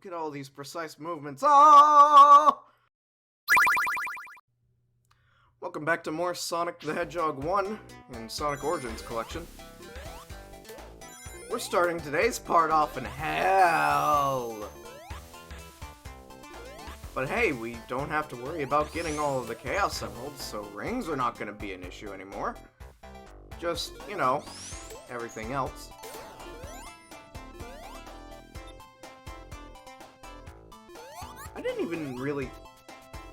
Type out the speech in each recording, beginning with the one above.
Look at all these precise movements. Oh! Welcome back to more Sonic the Hedgehog 1 in Sonic Origins Collection. We're starting today's part off in hell. But hey, we don't have to worry about getting all of the Chaos Emeralds, so rings are not going to be an issue anymore. Just, you know, everything else. I didn't even really...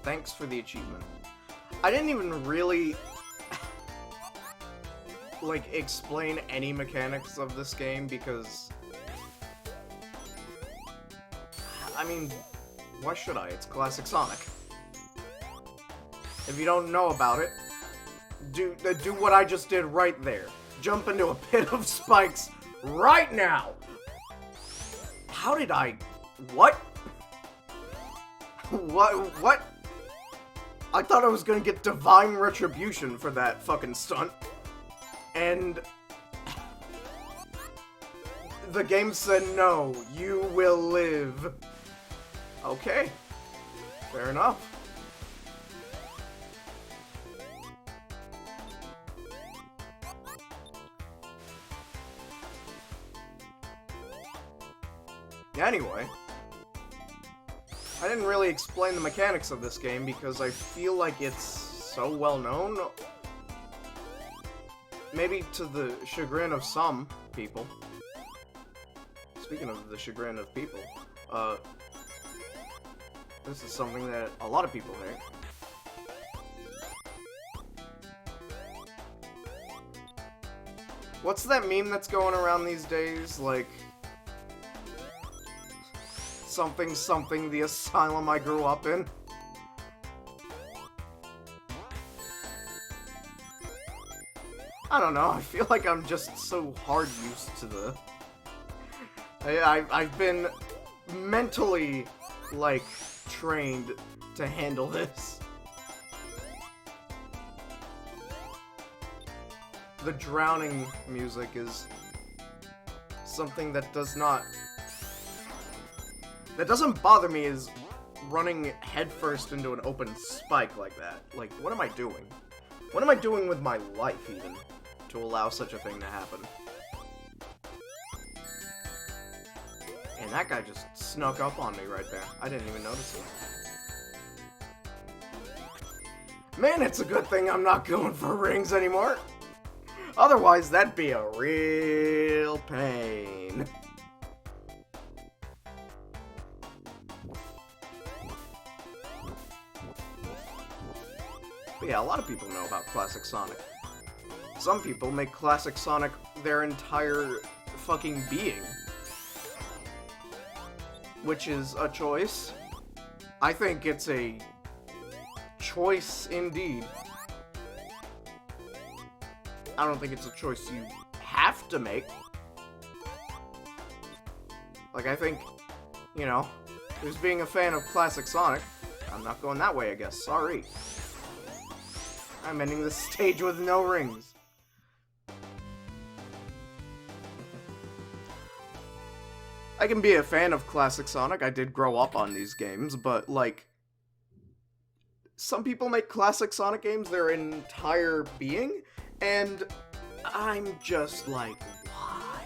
Thanks for the achievement. I didn't even really... like, explain any mechanics of this game because... I mean, why should I? It's classic Sonic. If you don't know about it, do what I just did right there. Jump into a pit of spikes right now! How did I... What? What? I thought I was gonna get divine retribution for that fucking stunt. And... the game said no, you will live. Okay. Fair enough. Anyway, I didn't really explain the mechanics of this game because I feel like it's so well known. Maybe to the chagrin of some people. Speaking of the chagrin of people, this is something that a lot of people hate. What's that meme that's going around these days? Like... something something the asylum I grew up in. I don't know, I feel like I'm just so hard used to the... I've been mentally, like, trained to handle this. The drowning music is something that doesn't bother me is running headfirst into an open spike like that. Like, what am I doing? What am I doing with my life, even, to allow such a thing to happen? And that guy just snuck up on me right there. I didn't even notice him. Man, it's a good thing I'm not going for rings anymore. Otherwise, that'd be a real pain. But yeah, a lot of people know about Classic Sonic. Some people make Classic Sonic their entire fucking being. Which is a choice. I think it's a choice indeed. I don't think it's a choice you have to make. Like, I think, you know, who's being a fan of Classic Sonic? I'm not going that way, I guess. Sorry. I'm ending this stage with no rings. I can be a fan of Classic Sonic. I did grow up on these games, but, like, some people make Classic Sonic games their entire being, and I'm just like, why?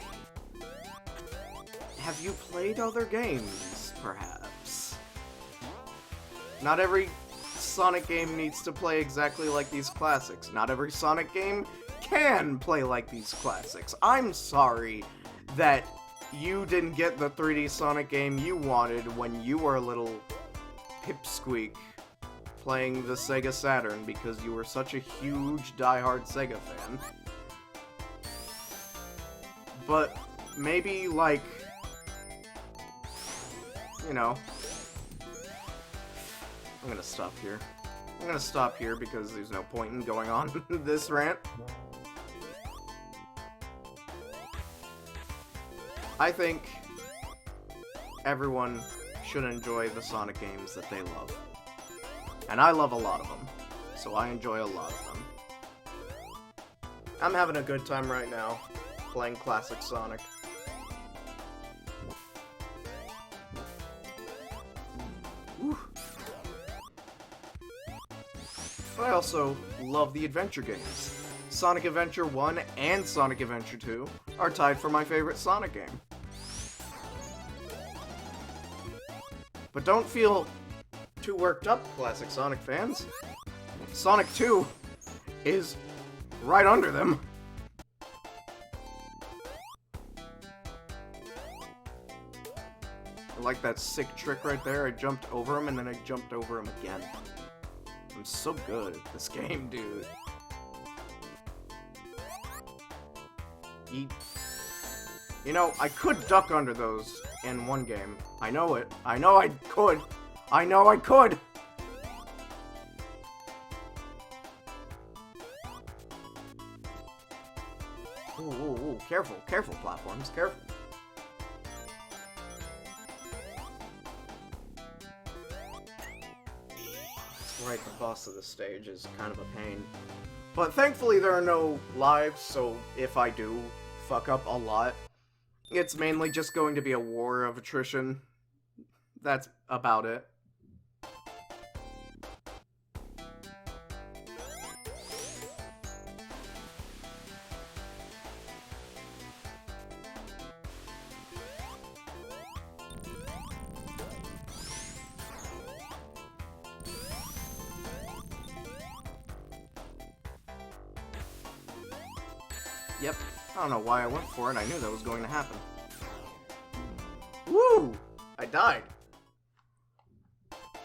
Have you played other games, perhaps? Not every Sonic game needs to play exactly like these classics. Not every Sonic game can play like these classics. I'm sorry that you didn't get the 3D Sonic game you wanted when you were a little pipsqueak playing the Sega Saturn because you were such a huge diehard Sega fan. But maybe, like, you know, I'm gonna stop here. I'm gonna stop here because there's no point in going on this rant. I think everyone should enjoy the Sonic games that they love. And I love a lot of them, so I enjoy a lot of them. I'm having a good time right now, playing Classic Sonic. Ooh. But I also love the adventure games. Sonic Adventure 1 and Sonic Adventure 2 are tied for my favorite Sonic game. But don't feel too worked up, classic Sonic fans. Sonic 2 is right under them. I like that sick trick right there. I jumped over him and then I jumped over him again. I'm so good at this game, dude. You know, I could duck under those in one game. I know it. I know I could. I know I could! Ooh, ooh, ooh. Careful, careful, platforms, careful. That's right, the boss of the stage is kind of a pain. But thankfully there are no lives, so if I do fuck up a lot, it's mainly just going to be a war of attrition. That's about it. Yep, I don't know why I went for it, I knew that was going to happen. Woo! I died.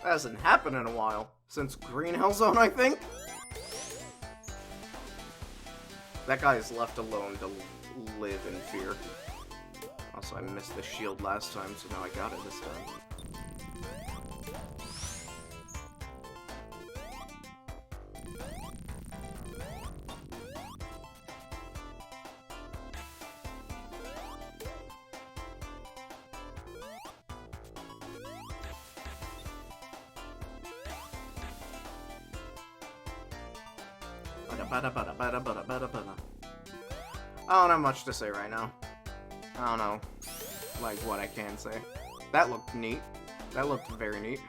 That hasn't happened in a while. Since Green Hell Zone, I think? That guy is left alone to live in fear. Also, I missed the shield last time, so now I got it this time. I don't have much to say right now. I don't know, like, what I can say. That looked neat. That looked very neat.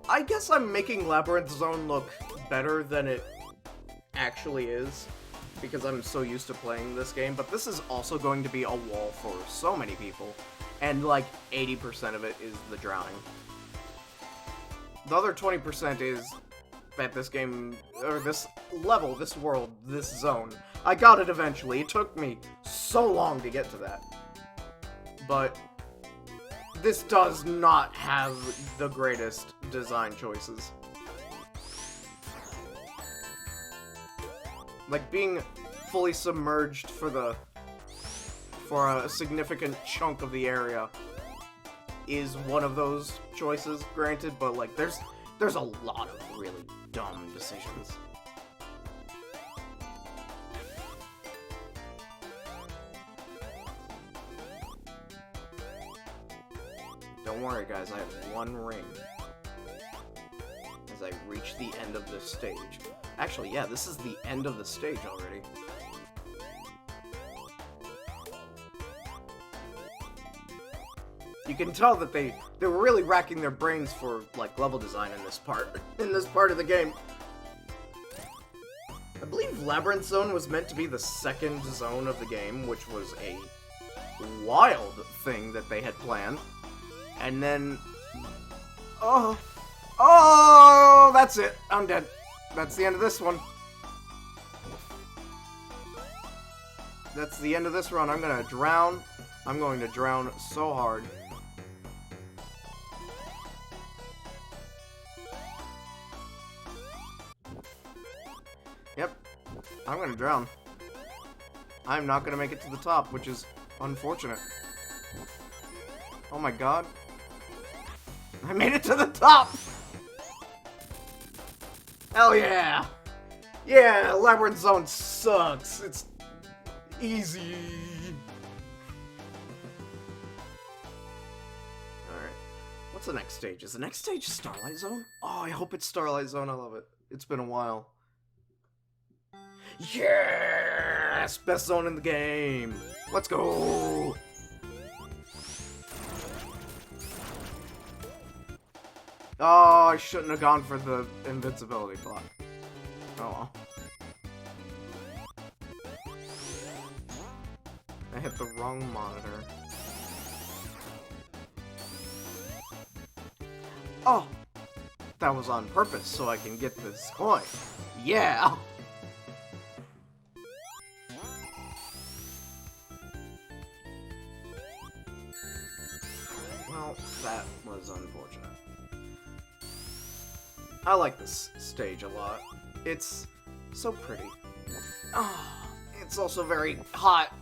I guess I'm making Labyrinth Zone look better than it actually is, because I'm so used to playing this game, but this is also going to be a wall for so many people, and like 80% of it is the drowning. The other 20% is that this game, or this level, this world, this zone, I got it eventually. It took me so long to get to that. But this does not have the greatest design choices. Like, being fully submerged for a significant chunk of the area is one of those choices, granted, but like there's a lot of really dumb decisions. Don't worry guys, I have one ring as I reach the end of this stage. Actually, yeah, this is the end of the stage already. You can tell that they were really racking their brains for, like, level design in this part of the game. I believe Labyrinth Zone was meant to be the second zone of the game, which was a wild thing that they had planned. And then... Oh, that's it. I'm dead. That's the end of this one. That's the end of this run. I'm gonna drown. I'm going to drown so hard. Yep, I'm gonna drown. I'm not gonna make it to the top, which is unfortunate. Oh my god. I made it to the top! Hell yeah! Yeah, Labyrinth Zone sucks. It's easy. Alright. What's the next stage? Is the next stage Starlight Zone? Oh, I hope it's Starlight Zone. I love it. It's been a while. Yes! Best zone in the game! Let's go! Oh, I shouldn't have gone for the invincibility block. Oh well. I hit the wrong monitor. Oh! That was on purpose so I can get this coin. Yeah! Well, that was unfortunate. I like this stage a lot. It's so pretty. Oh, it's also very hot.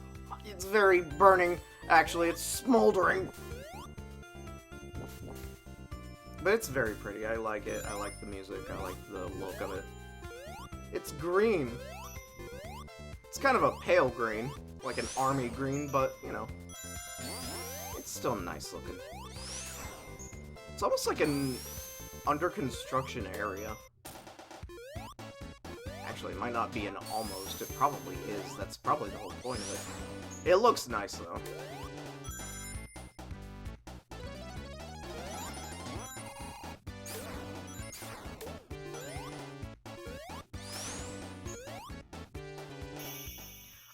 It's very burning. Actually, it's smoldering. But it's very pretty. I like it. I like the music. I like the look of it. It's green. It's kind of a pale green. Like an army green, but, you know. It's still nice looking. It's almost like an under construction area. Actually, it might not be an almost. It probably is. That's probably the whole point of it. It looks nice, though.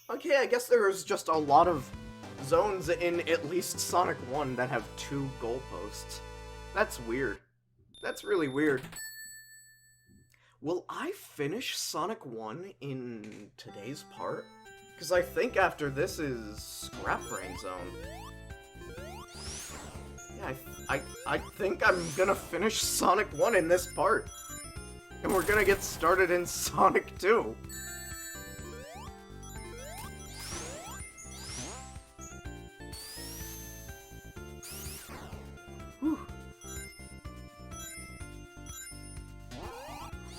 Okay, I guess there's just a lot of zones in at least Sonic 1 that have 2 goalposts. That's weird. That's really weird. Will I finish Sonic 1 in today's part? Because I think after this is Scrap Brain Zone. Yeah, I think I'm gonna finish Sonic 1 in this part. And we're gonna get started in Sonic 2. Whew.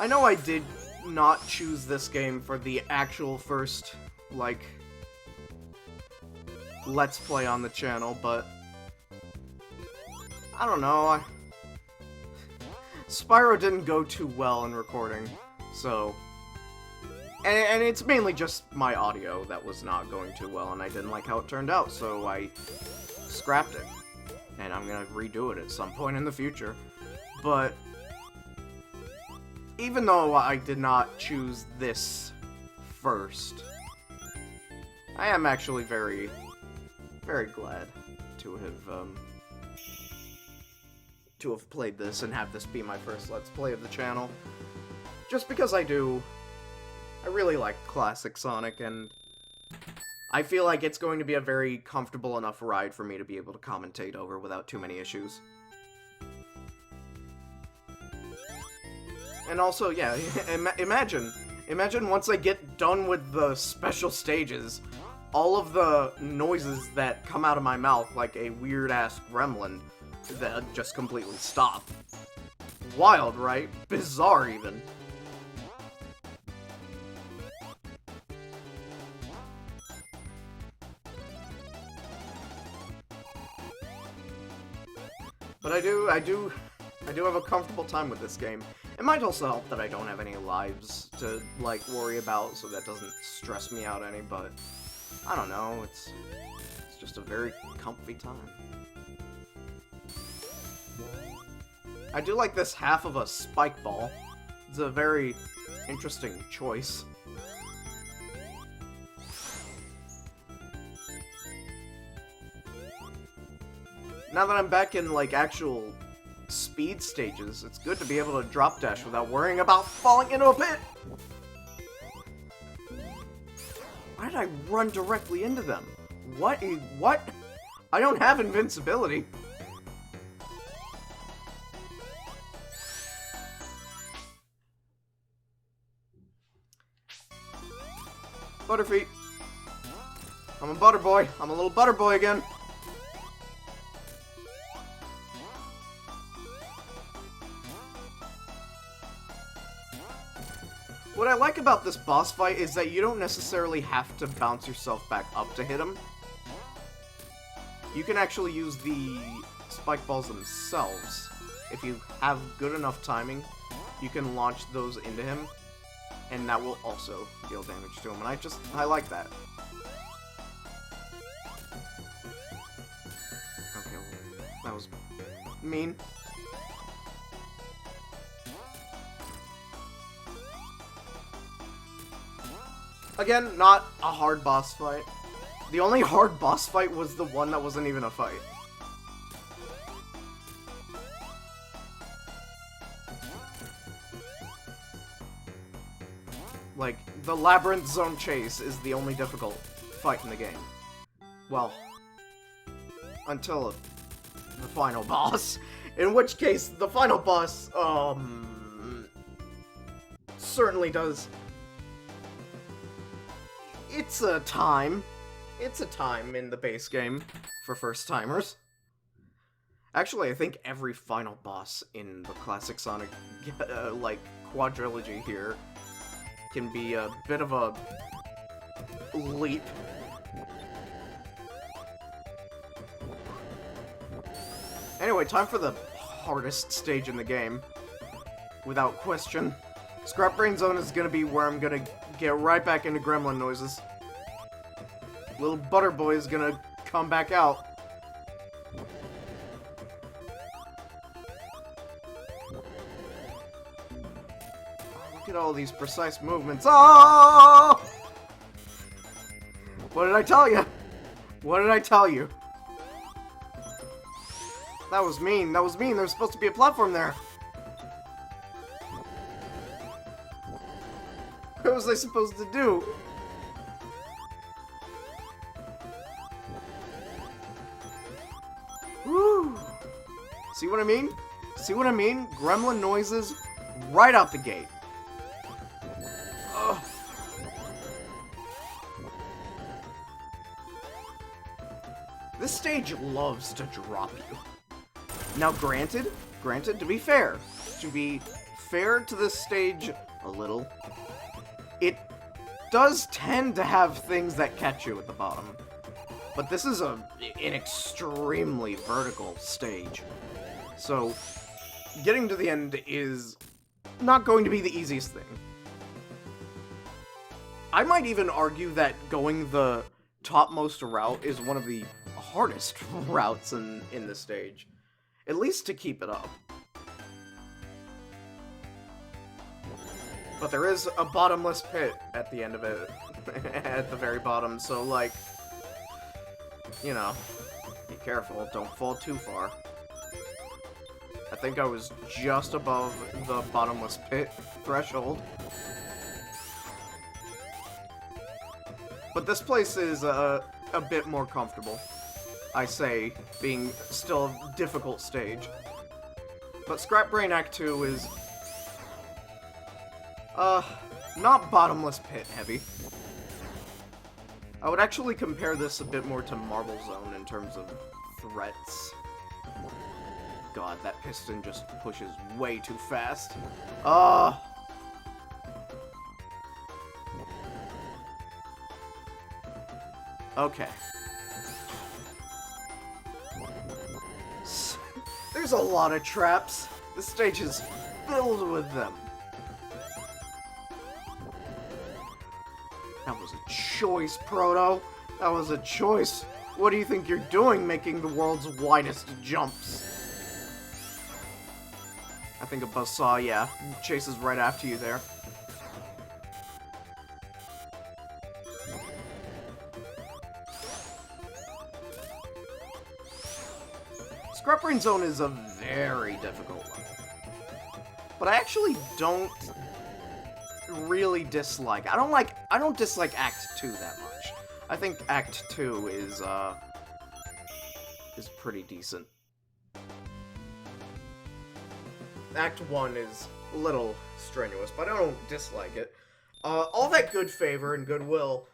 I know I did not choose this game for the actual first, like, Let's Play on the channel, but I don't know. Spyro didn't go too well in recording, so... And it's mainly just my audio that was not going too well, and I didn't like how it turned out, so I scrapped it. And I'm gonna redo it at some point in the future. But even though I did not choose this first, I am actually very, very glad to have played this and have this be my first Let's Play of the channel. Just because I really like classic Sonic, and I feel like it's going to be a very comfortable enough ride for me to be able to commentate over without too many issues. And also, yeah, imagine once I get done with the special stages, all of the noises that come out of my mouth like a weird-ass gremlin that just completely stop. Wild, right? Bizarre, even. But I do have a comfortable time with this game. It might also help that I don't have any lives to, like, worry about, so that doesn't stress me out any, but I don't know, it's just a very comfy time. I do like this half of a spike ball. It's a very interesting choice. Now that I'm back in, like, actual speed stages, it's good to be able to drop dash without worrying about falling into a pit! Why did I run directly into them? What? I don't have invincibility. Butterfeet. I'm a butter boy. I'm a little butter boy again. What I like about this boss fight is that you don't necessarily have to bounce yourself back up to hit him. You can actually use the spike balls themselves. If you have good enough timing, you can launch those into him, and that will also deal damage to him, and I like that. Okay, that was mean. Again, not a hard boss fight. The only hard boss fight was the one that wasn't even a fight. Like, the Labyrinth Zone Chase is the only difficult fight in the game. Well, until the final boss. In which case, the final boss, certainly does... It's a time in the base game for first-timers. Actually, I think every final boss in the classic Sonic, like, quadrilogy here can be a bit of a leap. Anyway, time for the hardest stage in the game. Without question. Scrap Brain Zone is gonna be where I'm gonna get right back into gremlin noises. Little Butter Boy is gonna come back out. Look at all these precise movements. Oh! What did I tell you? What did I tell you? That was mean. That was mean. There's supposed to be a platform there. What was I supposed to do? Woo! See what I mean? See what I mean? Gremlin noises right out the gate. Ugh. This stage loves to drop you. Now, granted, to be fair to this stage a little, it does tend to have things that catch you at the bottom. But this is an extremely vertical stage. So, getting to the end is not going to be the easiest thing. I might even argue that going the topmost route is one of the hardest routes in this stage. At least to keep it up. But there is a bottomless pit at the end of it. At the very bottom, so like... You know, be careful, don't fall too far. I think I was just above the bottomless pit threshold. But this place is a bit more comfortable. I say, being still a difficult stage. But Scrap Brain Act 2 is... not bottomless pit heavy. I would actually compare this a bit more to Marble Zone in terms of threats. God, that piston just pushes way too fast. Okay. There's a lot of traps. This stage is filled with them. That was a choice, Proto. That was a choice. What do you think you're doing making the world's widest jumps? I think a buzzsaw, yeah, chases right after you there. Scrap Brain Zone is a very difficult one. But I actually don't really dislike. I don't dislike Act 2 that much. I think Act 2 is pretty decent. Act 1 is a little strenuous, but I don't dislike it. All that good favor and goodwill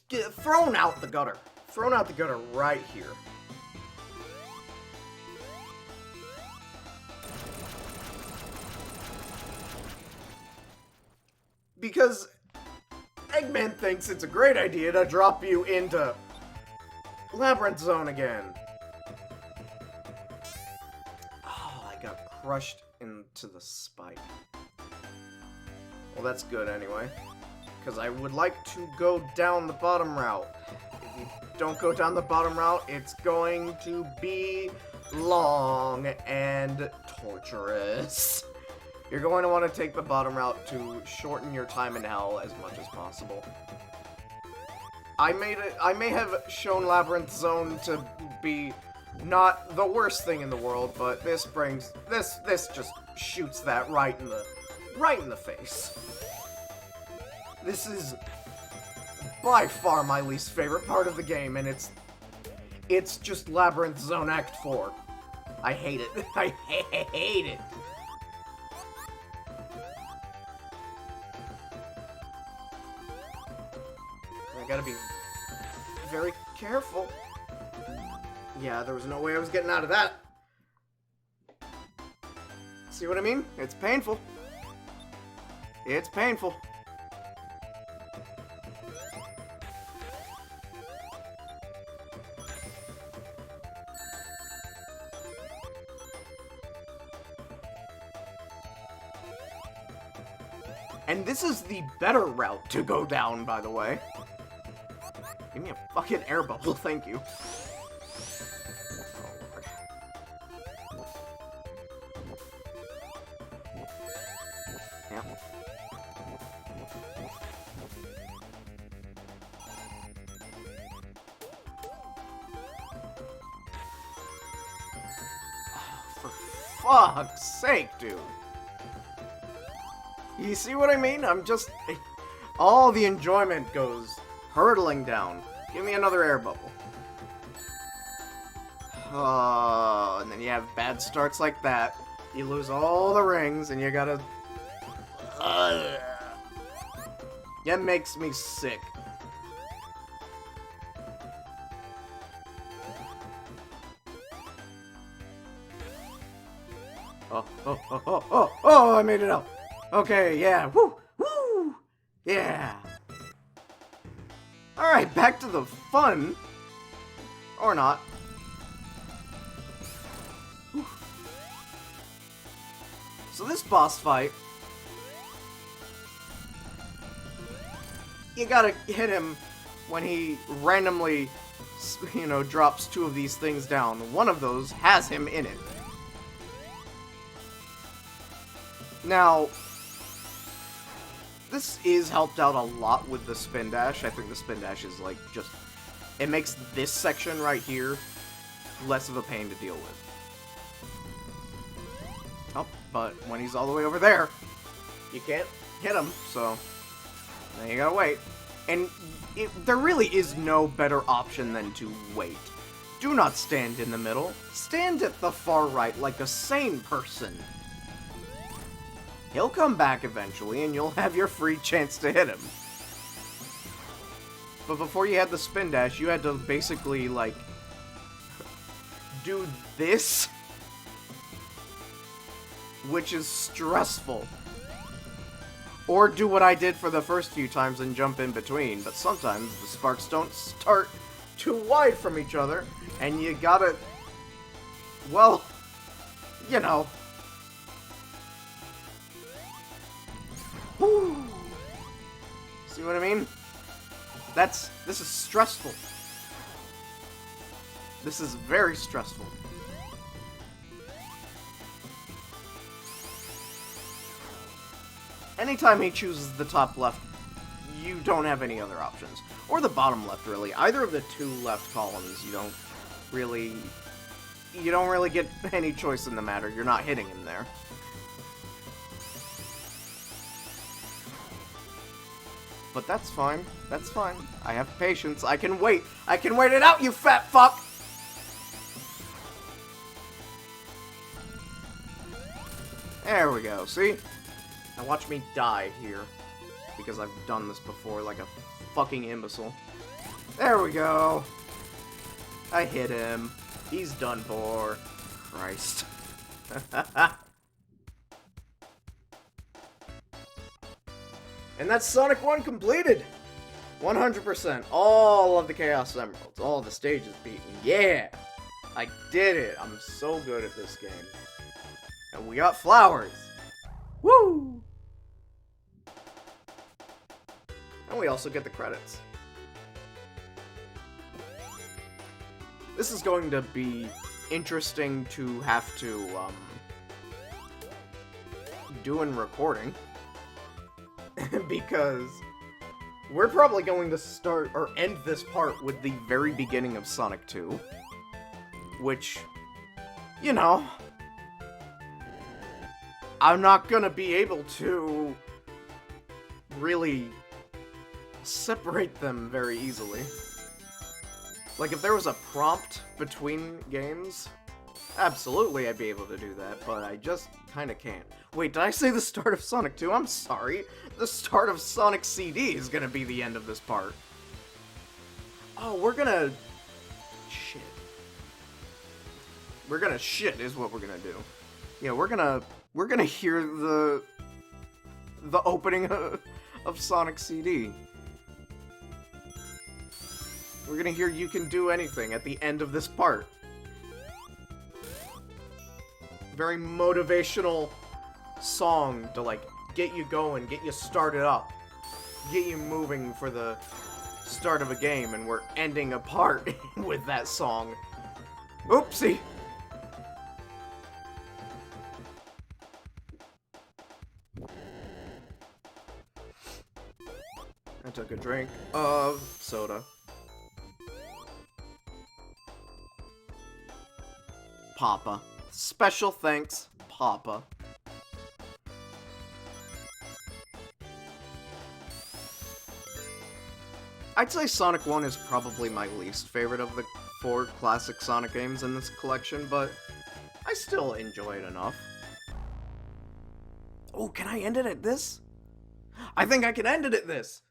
thrown out the gutter. Thrown out the gutter right here. Because Eggman thinks it's a great idea to drop you into Labyrinth Zone again. Oh, I got crushed into the spike. Well, that's good anyway. Because I would like to go down the bottom route. If you don't go down the bottom route, it's going to be long and torturous. You're going to want to take the bottom route to shorten your time in hell as much as possible. I may have shown Labyrinth Zone to be not the worst thing in the world, but this just shoots that right in the face. This is by far my least favorite part of the game, and it's just Labyrinth Zone Act 4. I hate it. I hate it. I gotta be very careful. Yeah, there was no way I was getting out of that. See what I mean? It's painful. It's painful. And this is the better route to go down, by the way. Give me a fucking air bubble, thank you. Yep. For fuck's sake, dude. You see what I mean? I'm just... all the enjoyment goes hurtling down. Give me another air bubble. And then you have bad starts like that. You lose all the rings, and you gotta... That makes me sick. Oh, I made it out. Okay, yeah, woo, yeah. Alright, back to the fun. Or not. Whew. So this boss fight, you gotta hit him when he randomly, drops two of these things down. One of those has him in it. Now, this is helped out a lot with the spin dash. I think the spin dash is like just... it makes this section right here less of a pain to deal with. Oh, but when he's all the way over there, you can't hit him, so now you gotta wait. And there really is no better option than to wait. Do not stand in the middle. Stand at the far right like a sane person. He'll come back eventually, and you'll have your free chance to hit him. But before you had the spin dash, you had to basically, like, do this, which is stressful. Or do what I did for the first few times and jump in between, but sometimes the sparks don't start too wide from each other, and you gotta, well, you know. Whew. See what I mean? This is stressful. This is very stressful. Anytime he chooses the top left, you don't have any other options. Or the bottom left, really. Either of the two left columns, you don't really get any choice in the matter. You're not hitting him there. But that's fine. That's fine. I have patience. I can wait. I can wait it out, you fat fuck! There we go. See? Now watch me die here. Because I've done this before like a fucking imbecile. There we go. I hit him. He's done for. Christ. And that's Sonic 1 completed! 100%. All of the Chaos Emeralds. All the stages beaten. Yeah! I did it! I'm so good at this game. And we got flowers! Woo! And we also get the credits. This is going to be interesting to have to, doing recording. Because we're probably going to start or end this part with the very beginning of Sonic 2. Which, you know, I'm not gonna be able to really separate them very easily. Like, if there was a prompt between games, absolutely I'd be able to do that, but I just kinda can't. Wait, did I say the start of Sonic 2? I'm sorry. The start of Sonic CD is gonna be the end of this part. Oh, we're gonna... Shit. We're gonna shit is what we're gonna do. Yeah, we're gonna hear the opening of Sonic CD. We're gonna hear You Can Do Anything at the end of this part. Very motivational song to, like, get you going, get you started up, get you moving for the start of a game, and we're ending a part with that song. Oopsie! I took a drink of soda. Papa. Special thanks, Papa. I'd say Sonic 1 is probably my least favorite of the 4 classic Sonic games in this collection, but I still enjoy it enough. Oh, can I end it at this? I think I can end it at this!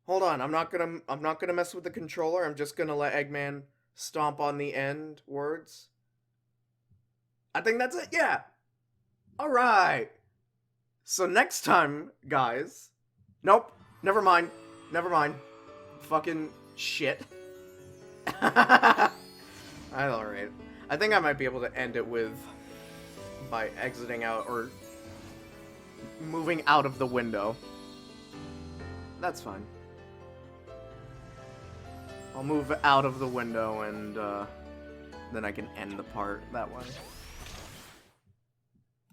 Hold on, I'm not gonna mess with the controller, I'm just gonna let Eggman stomp on the end words. I think that's it, yeah! Alright! So next time, guys... Nope, never mind. Fucking shit. Alright. I think I might be able to end it with... by exiting out, or... moving out of the window. That's fine. I'll move out of the window and, then I can end the part that way.